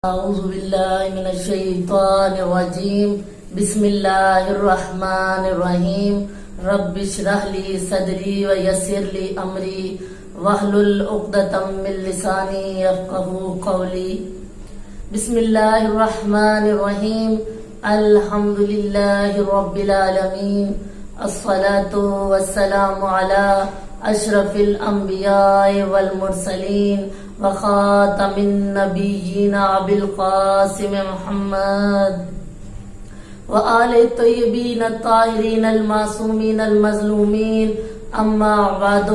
أعوذ بالله من الشيطان الرجيم بسم الله الرحمن الرحيم رب اشرح لي صدري ويسر لي أمري واحلل عقدة من لساني يفقهوا قولي بسم الله الرحمن الرحيم الحمد لله رب العالمين الصلاة والسلام على أشرف الأنبياء والمرسلين وخاتم النبيين أبي القاسم محمد وآل الطيبين الطاهرين المعصومين المظلومين أما بعد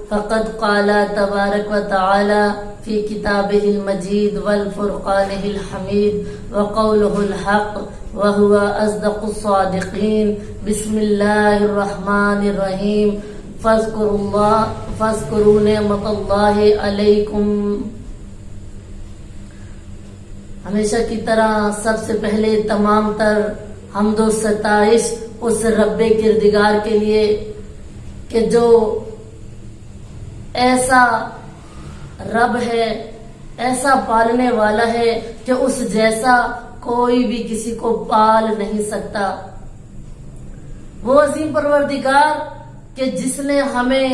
فقد قال تبارك وتعالى في كتابه المجيد والفرقانه الحميد وقوله الحق وهو أصدق الصادقين بسم الله الرحمن الرحيم فاذکروا نعمت اللہ علیکم۔ ہمیشہ کی طرح سب سے پہلے تمام تر حمد و ستائش اس رب کردگار کے لیے کہ جو ایسا رب ہے، ایسا پالنے والا ہے کہ اس جیسا کوئی بھی کسی کو پال نہیں سکتا۔ وہ عظیم پروردگار کہ جس نے ہمیں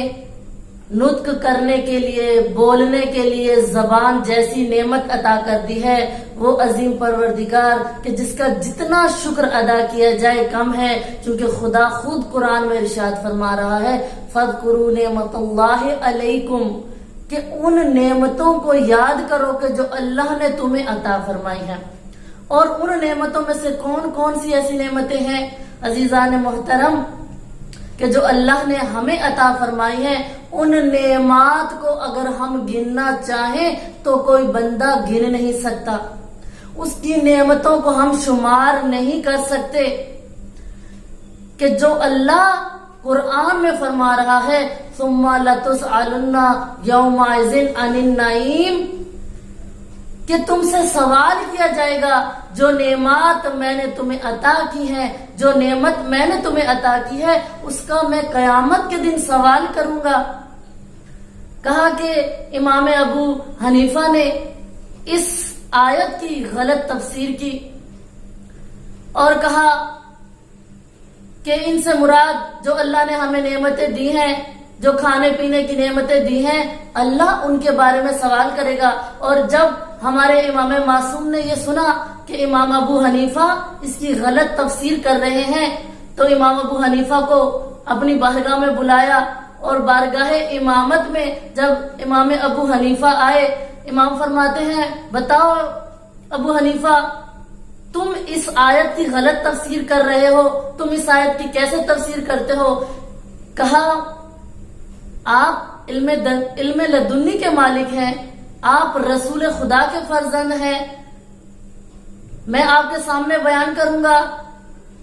نطق کرنے کے لیے، بولنے کے لیے زبان جیسی نعمت عطا کر دی ہے، وہ عظیم پروردگار کہ جس کا جتنا شکر ادا کیا جائے کم ہے، چونکہ خدا خود قرآن میں ارشاد فرما رہا ہے فاذکروا نعمت اللہ علیکم، کہ ان نعمتوں کو یاد کرو کہ جو اللہ نے تمہیں عطا فرمائی ہیں۔ اور ان نعمتوں میں سے کون کون سی ایسی نعمتیں ہیں عزیزان محترم کہ جو اللہ نے ہمیں عطا فرمائی ہے، ان نعمات کو اگر ہم گننا چاہیں تو کوئی بندہ گن نہیں سکتا، اس کی نعمتوں کو ہم شمار نہیں کر سکتے، کہ جو اللہ قرآن میں فرما رہا ہے ثم لتسألن یومئذ عن النعیم، کہ تم سے سوال کیا جائے گا جو نعمات میں نے تمہیں عطا کی ہے، جو نعمت میں نے تمہیں عطا کی ہے اس کا میں قیامت کے دن سوال کروں گا۔ کہا کہ امام ابو حنیفہ نے اس آیت کی غلط تفسیر کی اور کہا کہ ان سے مراد جو اللہ نے ہمیں نعمتیں دی ہیں، جو کھانے پینے کی نعمتیں دی ہیں، اللہ ان کے بارے میں سوال کرے گا۔ اور جب ہمارے امام معصوم نے یہ سنا کہ امام ابو حنیفہ اس کی غلط تفسیر کر رہے ہیں تو امام ابو حنیفہ کو اپنی بارگاہ میں بلایا، اور بارگاہ امامت میں جب امام ابو حنیفہ آئے، امام فرماتے ہیں بتاؤ ابو حنیفہ، تم اس آیت کی غلط تفسیر کر رہے ہو، تم اس آیت کی کیسے تفسیر کرتے ہو؟ کہا آپ علم لدنی کے مالک ہیں، آپ رسول خدا کے فرزند ہیں، میں آپ کے سامنے بیان کروں گا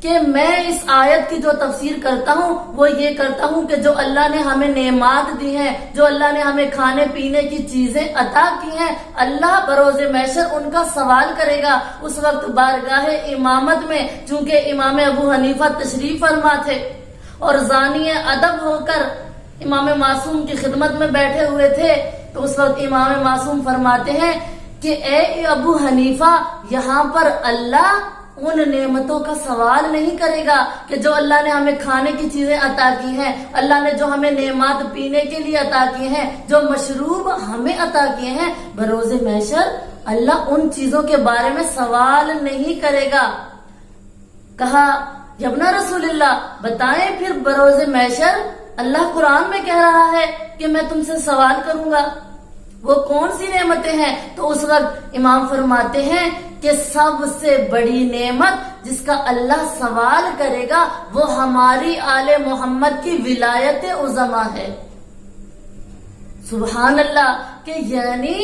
کہ میں اس آیت کی جو تفسیر کرتا ہوں وہ یہ کرتا ہوں کہ جو اللہ نے ہمیں نعمات دی ہیں، جو اللہ نے ہمیں کھانے پینے کی چیزیں عطا کی ہیں، اللہ بروز محشر ان کا سوال کرے گا۔ اس وقت بارگاہ امامت میں چونکہ امام ابو حنیفہ تشریف فرما تھے اور زانی ادب ہو کر امام معصوم کی خدمت میں بیٹھے ہوئے تھے، تو اس وقت امام معصوم فرماتے ہیں کہ اے ابو حنیفہ، یہاں پر اللہ ان نعمتوں کا سوال نہیں کرے گا کہ جو اللہ نے ہمیں کھانے کی چیزیں عطا کی ہیں، اللہ نے جو ہمیں نعمات پینے کے لیے عطا کی ہیں، جو مشروب ہمیں عطا کیے ہیں، بروز محشر اللہ ان چیزوں کے بارے میں سوال نہیں کرے گا۔ کہا یبنا رسول اللہ، بتائیں پھر بروز محشر اللہ قرآن میں کہہ رہا ہے کہ میں تم سے سوال کروں گا، وہ کون سی نعمتیں ہیں؟ تو اس وقت امام فرماتے ہیں کہ سب سے بڑی نعمت جس کا اللہ سوال کرے گا وہ ہماری آل محمد کی ولایت عظما ہے۔ سبحان اللہ، کہ یعنی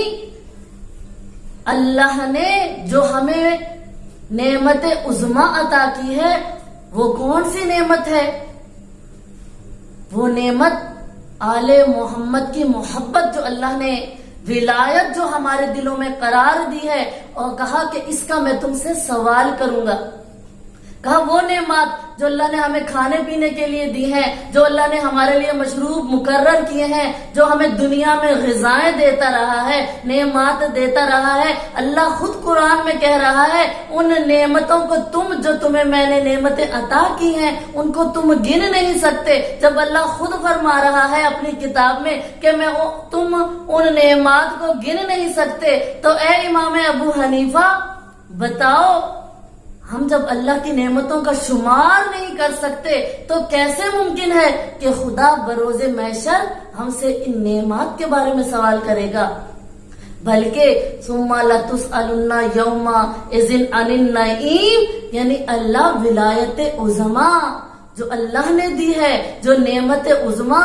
اللہ نے جو ہمیں نعمت عظما عطا کی ہے وہ کون سی نعمت ہے؟ وہ نعمت آل محمد کی محبت جو اللہ نے، ولایت جو ہمارے دلوں میں قرار دی ہے، اور کہا کہ اس کا میں تم سے سوال کروں گا۔ کہا وہ نعمات جو اللہ نے ہمیں کھانے پینے کے لیے دی ہیں، جو اللہ نے ہمارے لیے مشروب مقرر کیے ہیں، جو ہمیں دنیا میں غذائیں دیتا رہا ہے، نعمات دیتا رہا ہے، اللہ خود قرآن میں کہہ رہا ہے ان نعمتوں کو جو تمہیں میں نے نعمتیں عطا کی ہیں ان کو تم گن نہیں سکتے۔ جب اللہ خود فرما رہا ہے اپنی کتاب میں کہ تم ان نعمات کو گن نہیں سکتے، تو اے امام ابو حنیفہ بتاؤ، ہم جب اللہ کی نعمتوں کا شمار نہیں کر سکتے تو کیسے ممکن ہے کہ خدا بروز محشر ہم سے ان نعمات کے بارے میں سوال کرے گا؟ بلکہ ثم لتسألن یومئذ عن النعیم، یعنی اللہ ولایت عظما جو اللہ نے دی ہے، جو نعمت عظما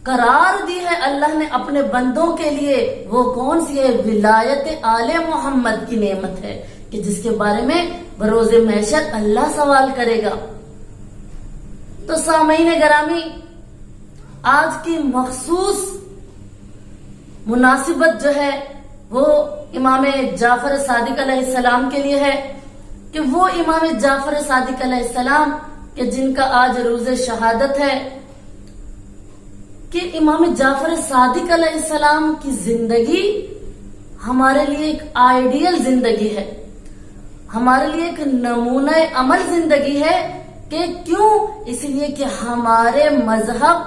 قرار دی ہے اللہ نے اپنے بندوں کے لیے، وہ کون سی ہے؟ ولایت آل محمد کی نعمت ہے کہ جس کے بارے میں بروز محشر اللہ سوال کرے گا۔ تو سامعین گرامی، آج کی مخصوص مناسبت جو ہے وہ امام جعفر صادق علیہ السلام کے لیے ہے کہ وہ امام جعفر صادق علیہ السلام کہ جن کا آج روز شہادت ہے، کہ امام جعفر صادق علیہ السلام کی زندگی ہمارے لیے ایک آئیڈیل زندگی ہے، ہمارے لیے ایک نمونہ عمل زندگی ہے۔ کہ کیوں؟ اس لیے کہ ہمارے مذہب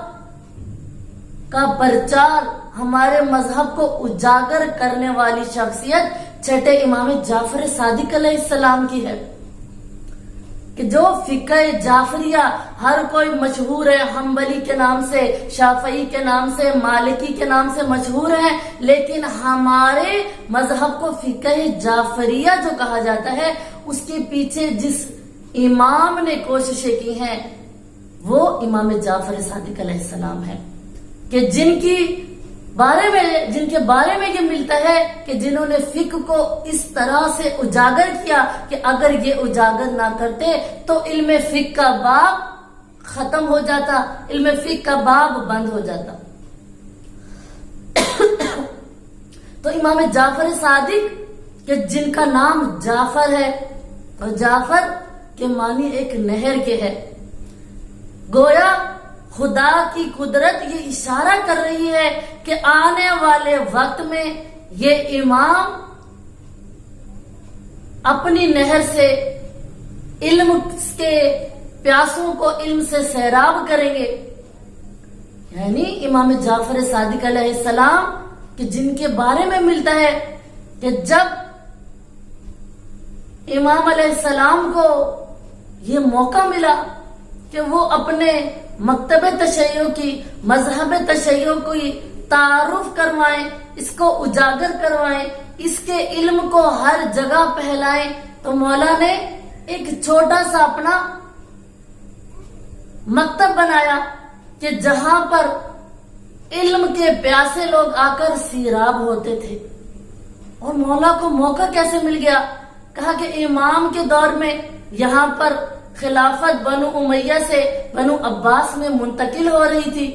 کا پرچار، ہمارے مذہب کو اجاگر کرنے والی شخصیت چھٹے امام جعفر صادق علیہ السلام کی ہے، کہ جو فقہ جعفریہ ہر کوئی مشہور ہے، حنبلی کے نام سے، شافعی کے نام سے، مالکی کے نام سے مشہور ہے، لیکن ہمارے مذہب کو فقہ جعفریہ جو کہا جاتا ہے اس کے پیچھے جس امام نے کوششیں کی ہیں وہ امام جعفر صادق علیہ السلام ہے، کہ جن کے بارے میں یہ ملتا ہے کہ جنہوں نے فقہ کو اس طرح سے اجاگر کیا کہ اگر یہ اجاگر نہ کرتے تو علم فقہ کا باب ختم ہو جاتا، علم فقہ کا باب بند ہو جاتا۔ تو امام جعفر صادق کہ جن کا نام جعفر ہے، اور جعفر کے معنی ایک نہر کے ہے، گویا خدا کی قدرت یہ اشارہ کر رہی ہے کہ آنے والے وقت میں یہ امام اپنی نہر سے علم کے پیاسوں کو علم سے سیراب کریں گے۔ یعنی امام جعفر صادق علیہ السلام کہ جن کے بارے میں ملتا ہے کہ جب امام علیہ السلام کو یہ موقع ملا کہ وہ اپنے مکتب تشیع کی، مذہب تشیع کی تعارف کروائیں، اس کو اجاگر کروائیں، اس کے علم کو ہر جگہ پھیلائیں، تو مولا نے ایک چھوٹا سا اپنا مکتب بنایا کہ جہاں پر علم کے پیاسے لوگ آ کر سیراب ہوتے تھے۔ اور مولا کو موقع کیسے مل گیا؟ کہا کہ امام کے دور میں یہاں پر خلافت بنو امیہ سے بنو عباس میں منتقل ہو رہی تھی،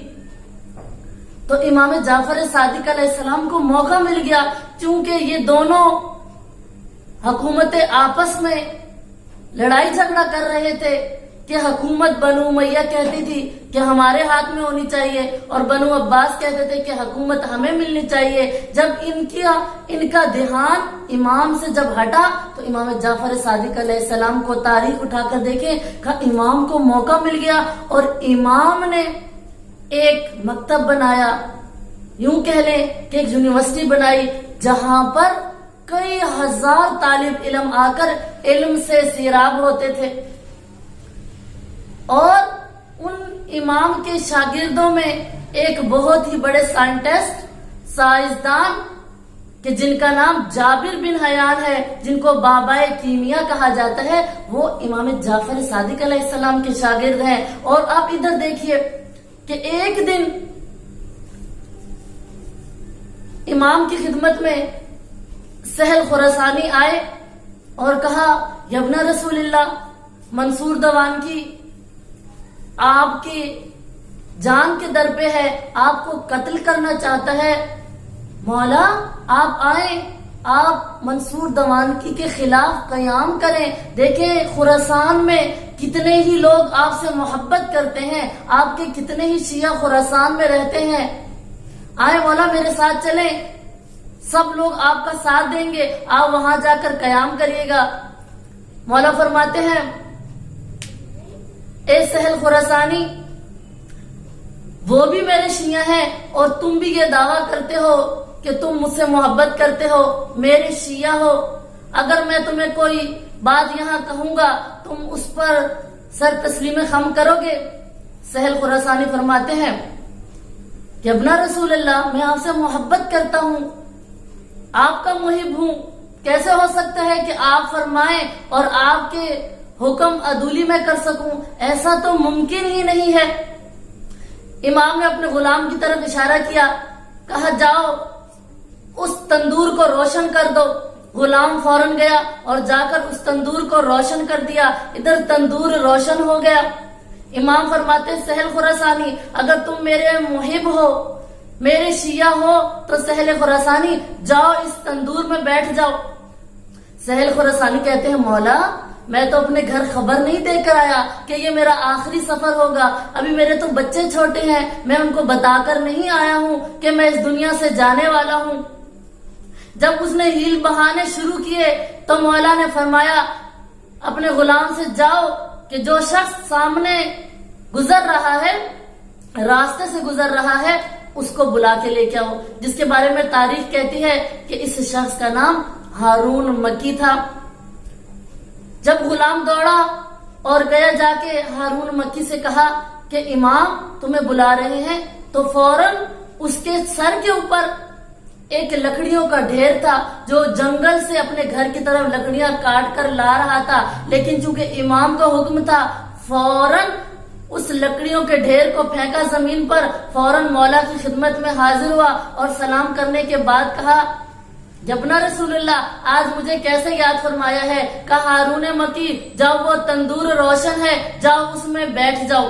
تو امام جعفر صادق علیہ السلام کو موقع مل گیا، چونکہ یہ دونوں حکومتیں آپس میں لڑائی جھگڑا کر رہے تھے، کہ حکومت بنو امیہ کہتی تھی کہ ہمارے ہاتھ میں ہونی چاہیے، اور بنو عباس کہتے تھے کہ حکومت ہمیں ملنی چاہیے۔ جب ان کا دھیان امام سے جب ہٹا تو امام جعفر صادق علیہ السلام کو تاریخ اٹھا کر دیکھیں، کہا امام کو موقع مل گیا اور امام نے ایک مکتب بنایا، یوں کہہ لیں کہ ایک یونیورسٹی بنائی، جہاں پر کئی ہزار طالب علم آ کر علم سے سیراب ہوتے تھے۔ اور ان امام کے شاگردوں میں ایک بہت ہی بڑے سائنٹسٹ، سائنسدان کہ جن کا نام جابر بن حیان ہے، جن کو بابائے کیمیا کہا جاتا ہے، وہ امام جعفر صادق علیہ السلام کے شاگرد ہیں۔ اور آپ ادھر دیکھیے کہ ایک دن امام کی خدمت میں سہل خراسانی آئے اور کہا، یبن رسول اللہ، منصور دوان کی آپ کی جان کے در پہ ہے، آپ کو قتل کرنا چاہتا ہے، مولا آپ آئیں، آپ منصور دوانکی کے خلاف قیام کریں. دیکھیں خراسان میں کتنے ہی لوگ آپ سے محبت کرتے ہیں، آپ کے کتنے ہی شیعہ خراسان میں رہتے ہیں. آئے مولا میرے ساتھ چلیں، سب لوگ آپ کا ساتھ دیں گے، آپ وہاں جا کر قیام کریے گا. مولا فرماتے ہیں اے سہل خراسانی، وہ بھی میرے شیعہ ہیں اور تم بھی یہ دعویٰ کرتے ہو کہ تم مجھ سے محبت کرتے ہو، میرے شیعہ ہو. اگر میں تمہیں کوئی بات یہاں کہوں گا تم اس پر سر تسلیم خم کرو گے؟ سہل خراسانی فرماتے ہیں کہ ابنا رسول اللہ، میں آپ سے محبت کرتا ہوں، آپ کا محب ہوں. کیسے ہو سکتا ہے کہ آپ فرمائیں اور آپ کے حکم عدولی میں کر سکوں؟ ایسا تو ممکن ہی نہیں ہے. امام نے اپنے غلام کی طرف اشارہ کیا، کہا جاؤ اس تندور کو روشن کر دو. غلام فوراً گیا اور جا کر اس تندور کو روشن کر دیا. ادھر تندور روشن ہو گیا. امام فرماتے سہل خراسانی، اگر تم میرے محب ہو، میرے شیعہ ہو تو سہل خراسانی جاؤ اس تندور میں بیٹھ جاؤ. سہل خراسانی کہتے ہیں مولا میں تو اپنے گھر خبر نہیں دے کر آیا کہ یہ میرا آخری سفر ہوگا، ابھی میرے تو بچے چھوٹے ہیں، میں ان کو بتا کر نہیں آیا ہوں کہ میں اس دنیا سے جانے والا ہوں. جب اس نے ہیل بہانے شروع کیے تو مولا نے فرمایا اپنے غلام سے جاؤ کہ جو شخص سامنے گزر رہا ہے، راستے سے گزر رہا ہے، اس کو بلا کے لے کے آؤ. جس کے بارے میں تاریخ کہتی ہے کہ اس شخص کا نام ہارون مکی تھا. جب غلام دوڑا اور گیا جا کے ہارون مکی سے کہا کہ امام تمہیں بلا رہے ہیں، تو فوراً اس کے سر کے اوپر ایک لکڑیوں کا ڈھیر تھا جو جنگل سے اپنے گھر کی طرف لکڑیاں کاٹ کر لا رہا تھا. لیکن چونکہ امام کا حکم تھا فوراً اس لکڑیوں کے ڈھیر کو پھینکا زمین پر، فوراً مولا کی خدمت میں حاضر ہوا اور سلام کرنے کے بعد کہا جبنا رسول اللہ آج مجھے کیسے یاد فرمایا ہے؟ کہا ہارون مکی جاؤ وہ تندور روشن ہے، جاؤ اس میں بیٹھ جاؤ.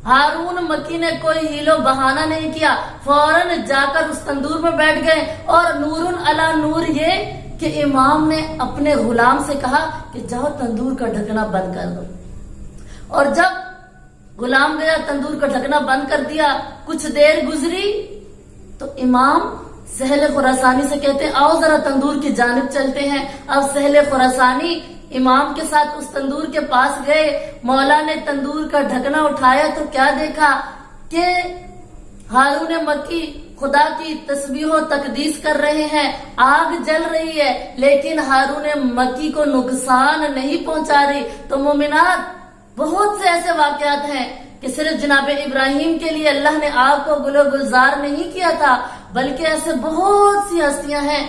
ہارون مکی نے کوئی ہیلو بہانہ نہیں کیا، فوراً جا کر اس تندور میں بیٹھ گئے. اور نور علی نور یہ کہ امام نے اپنے غلام سے کہا کہ جاؤ تندور کا ڈھکنا بند کر دو. اور جب غلام گیا تندور کا ڈھکنا بند کر دیا، کچھ دیر گزری تو امام سہل خراسانی سے کہتے ہیں آؤ ذرا تندور کی جانب چلتے ہیں. اب سہل خراسانی امام کے ساتھ اس تندور کے پاس گئے. مولا نے تندور کا ڈھکنا اٹھایا تو کیا دیکھا کہ ہارون مکی خدا کی تسبیح و تقدیس کر رہے ہیں، آگ جل رہی ہے لیکن ہارون مکی کو نقصان نہیں پہنچا رہی. تو مومنات بہت سے ایسے واقعات ہیں کہ صرف جناب ابراہیم کے لیے اللہ نے آگ کو گل و گلزار نہیں کیا تھا، بلکہ ایسے بہت سی ہستیاں ہیں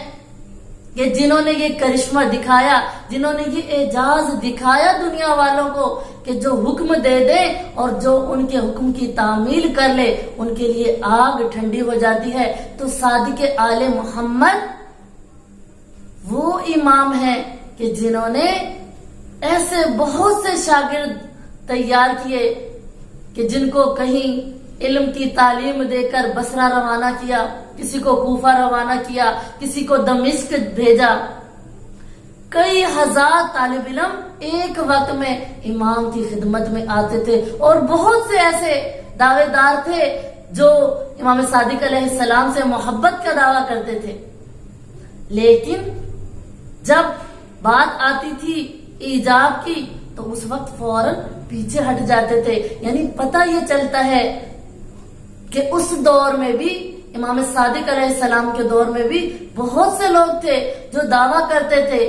کہ جنہوں نے یہ کرشمہ دکھایا، جنہوں نے یہ اعجاز دکھایا دنیا والوں کو کہ جو حکم دے دے اور جو ان کے حکم کی تعمیل کر لے ان کے لیے آگ ٹھنڈی ہو جاتی ہے. تو صادق آل محمد وہ امام ہیں کہ جنہوں نے ایسے بہت سے شاگرد تیار کیے کہ جن کو کہیں علم کی تعلیم دے کر بصرہ روانہ کیا، کسی کو کوفہ روانہ کیا، کسی کو دمشق بھیجا. کئی ہزار طالب علم ایک وقت میں امام کی خدمت میں آتے تھے. اور بہت سے ایسے دعوے دار تھے جو امام صادق علیہ السلام سے محبت کا دعویٰ کرتے تھے، لیکن جب بات آتی تھی ایجاب کی تو اس وقت فوراً پیچھے ہٹ جاتے تھے. یعنی پتہ یہ چلتا ہے کہ اس دور میں بھی امام صادق علیہ السلام کے دور میں بھی بہت سے لوگ تھے جو دعویٰ کرتے تھے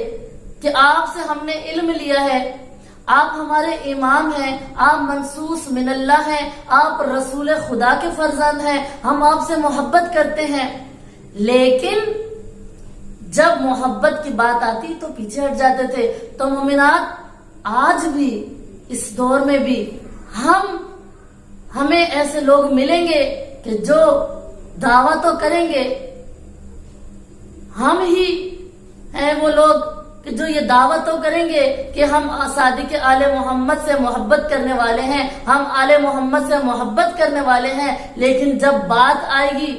کہ آپ سے ہم نے علم لیا ہے، آپ ہمارے امام ہیں، آپ منصوص من اللہ ہیں، آپ رسول خدا کے فرزند ہیں، ہم آپ سے محبت کرتے ہیں. لیکن جب محبت کی بات آتی تو پیچھے ہٹ جاتے تھے. تو مومنات آج بھی اس دور میں بھی ہمیں ایسے لوگ ملیں گے کہ جو دعویٰ تو کریں گے، ہم ہی ہیں وہ لوگ کہ جو یہ دعویٰ تو کریں گے کہ ہم صادق آل محمد سے محبت کرنے والے ہیں، ہم آل محمد سے محبت کرنے والے ہیں، لیکن جب بات آئے گی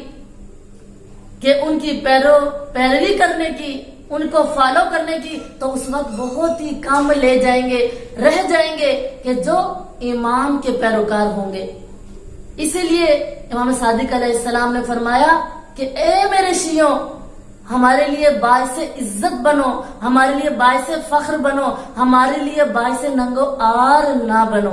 کہ ان کی پیروی کرنے کی ان کو فالو کرنے کی، تو اس وقت بہت ہی کم لے جائیں گے، رہ جائیں گے کہ جو امام کے پیروکار ہوں گے۔ اسی لیے امام صادق علیہ السلام نے فرمایا کہ اے میرے شیعوں، ہمارے لیے باعث عزت بنو، ہمارے لیے باعث فخر بنو، ہمارے لیے باعث ننگ و عار نہ بنو۔